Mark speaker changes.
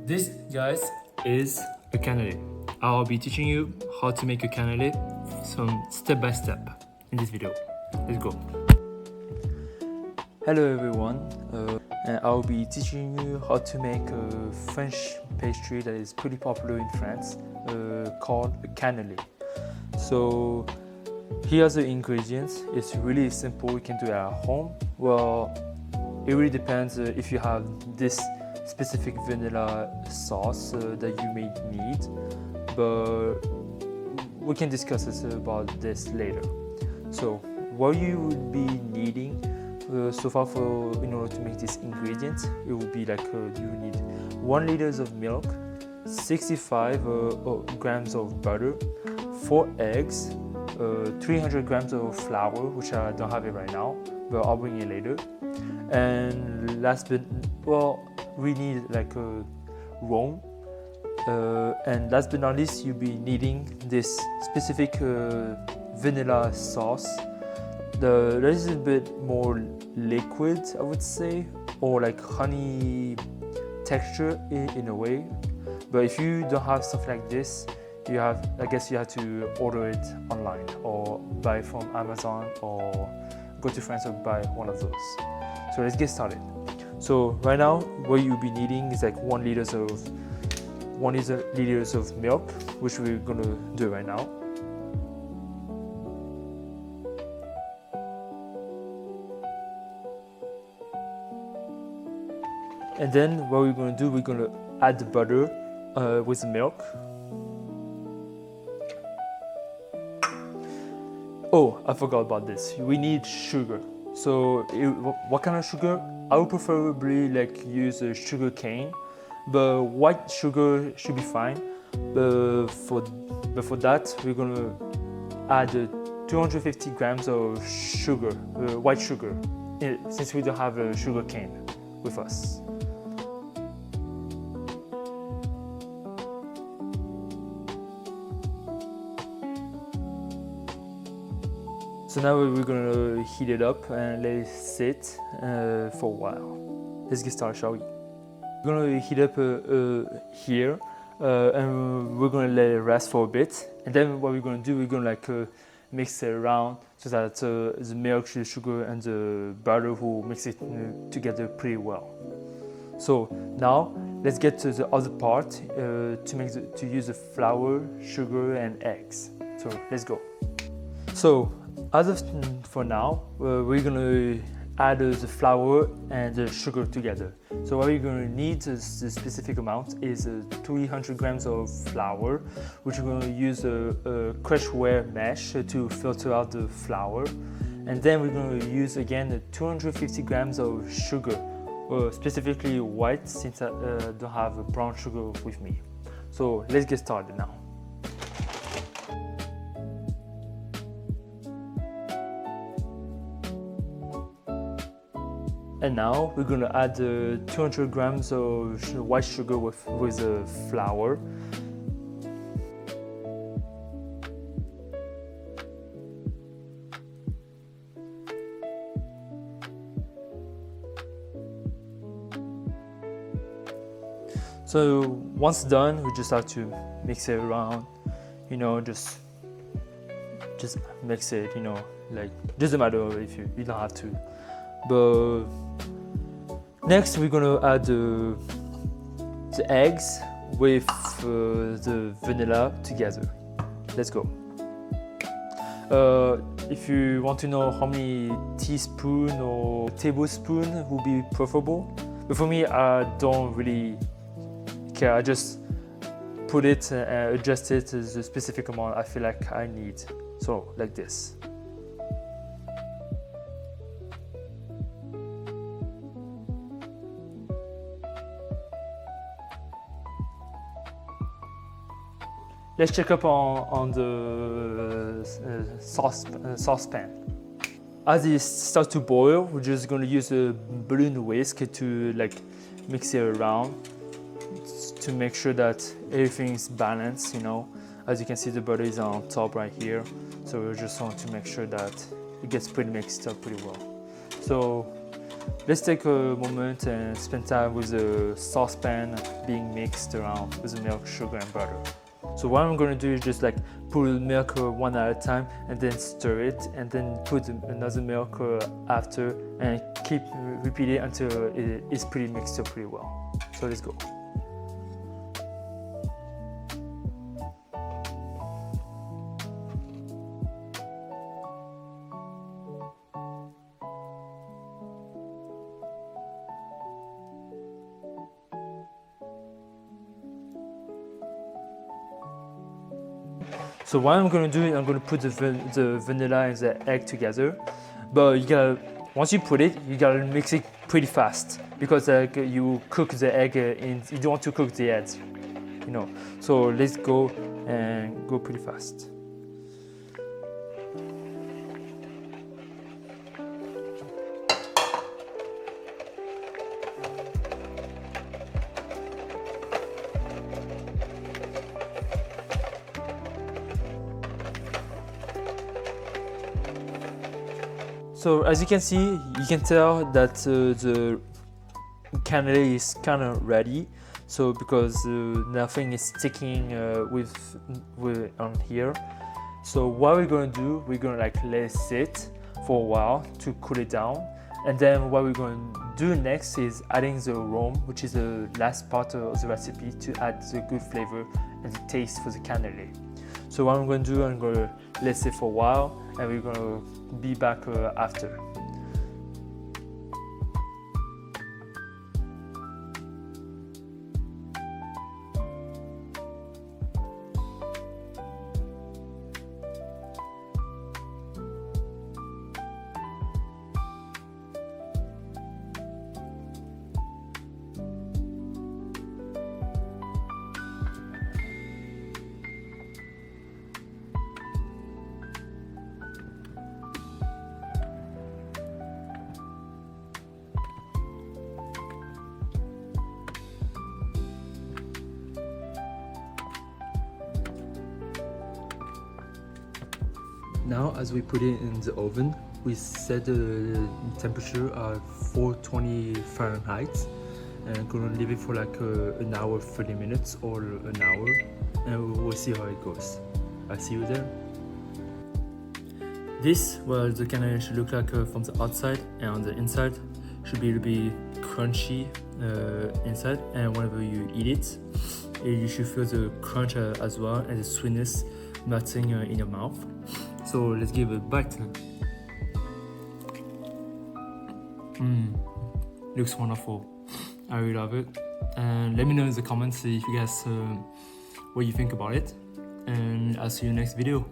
Speaker 1: This, guys, is a canelé. I'll be teaching you how to make a canelé, some step by step in this video. Let's go.
Speaker 2: Hello everyone, and I'll be teaching you how to make a French pastry that is pretty popular in France called a canelé. So here's the ingredients. It's really simple, you can do it at home. Well, it really depends if you have this specific vanilla sauce that you may need, but we can discuss about this later. So what you would be needing so far in order to make this ingredient, it will be like you need 1 liter of milk, 65 grams of butter, 4 eggs, 300 grams of flour, which I don't have it right now, but I'll bring it later. And last but we need like a Rome. And last but not least, you'll be needing this specific vanilla sauce. That is a bit more liquid, I would say, or like honey texture in a way. But if you don't have stuff like this, I guess you have to order it online or buy from Amazon or go to France or buy one of those. So let's get started. So right now, what you'll be needing is like 1 liter of milk, which we're gonna do right now. And then what we're gonna do, we're gonna add the butter with the milk. Oh, I forgot about this. We need sugar. So what kind of sugar? I would preferably like use a sugar cane, but white sugar should be fine. But for that, we're gonna add 250 grams of sugar, white sugar, since we don't have a sugar cane with us. So now we're gonna heat it up and let it sit for a while. Let's get started, shall we? We're gonna heat up here and we're gonna let it rest for a bit. And then what we're gonna do, we're gonna like mix it around so that the milk, the sugar, and the butter will mix it together pretty well. So now let's get to the other part to use the flour, sugar, and eggs. So let's go. So for now, we're gonna add the flour and the sugar together. So what we're gonna need, the specific amount, is 300 grams of flour, which we're gonna use a crush wire mesh to filter out the flour. And then we're gonna use again 250 grams of sugar, specifically white, since I don't have brown sugar with me. So let's get started now. And now we're gonna add 200 grams of white sugar with the flour. So once done, we just have to mix it around, just mix it, like doesn't matter if you don't have to. But next we're gonna add the eggs with the vanilla together. Let's go. If you want to know how many teaspoons or tablespoons would be preferable, but for me, I don't really care. I just put it and adjust it to the specific amount I feel like I need. So like this. Let's check up on the saucepan. As it starts to boil, we're just going to use a balloon whisk to like mix it around to make sure that everything's balanced. As you can see, the butter is on top right here, so we just want to make sure that it gets pretty mixed up pretty well. So let's take a moment and spend time with the saucepan being mixed around with the milk, sugar, and butter. So what I'm going to do is just like put the milk one at a time and then stir it, and then put another milk after, and keep repeating until it is pretty mixed up pretty well. So let's go. So what I'm going to do is I'm going to put the vanilla and the egg together, but you gotta, once you put it, you gotta mix it pretty fast, because you cook the egg you don't want to cook the eggs, you know. So let's go and go pretty fast. So as you can see, you can tell that the canelé is kind of ready. So because nothing is sticking with on here. So what we're going to do, we're going to like let it sit for a while to cool it down. And then what we're going to do next is adding the rhum, which is the last part of the recipe to add the good flavor and the taste for the canelé. So what I'm going to do, I'm going to let it sit for a while, and we're going to be back after.
Speaker 1: Now, as we put it in the oven, we set the temperature at 420 Fahrenheit, and gonna leave it for like an hour, 30 minutes or an hour, and we'll see how it goes. I'll see you there. This, well, the canelé should look like from the outside, and on the inside should be a little bit crunchy inside, and whenever you eat it, you should feel the crunch as well, and the sweetness melting in your mouth. So let's give it a bite. Looks wonderful. I really love it. And let me know in the comments if you guys what you think about it. And I'll see you next video.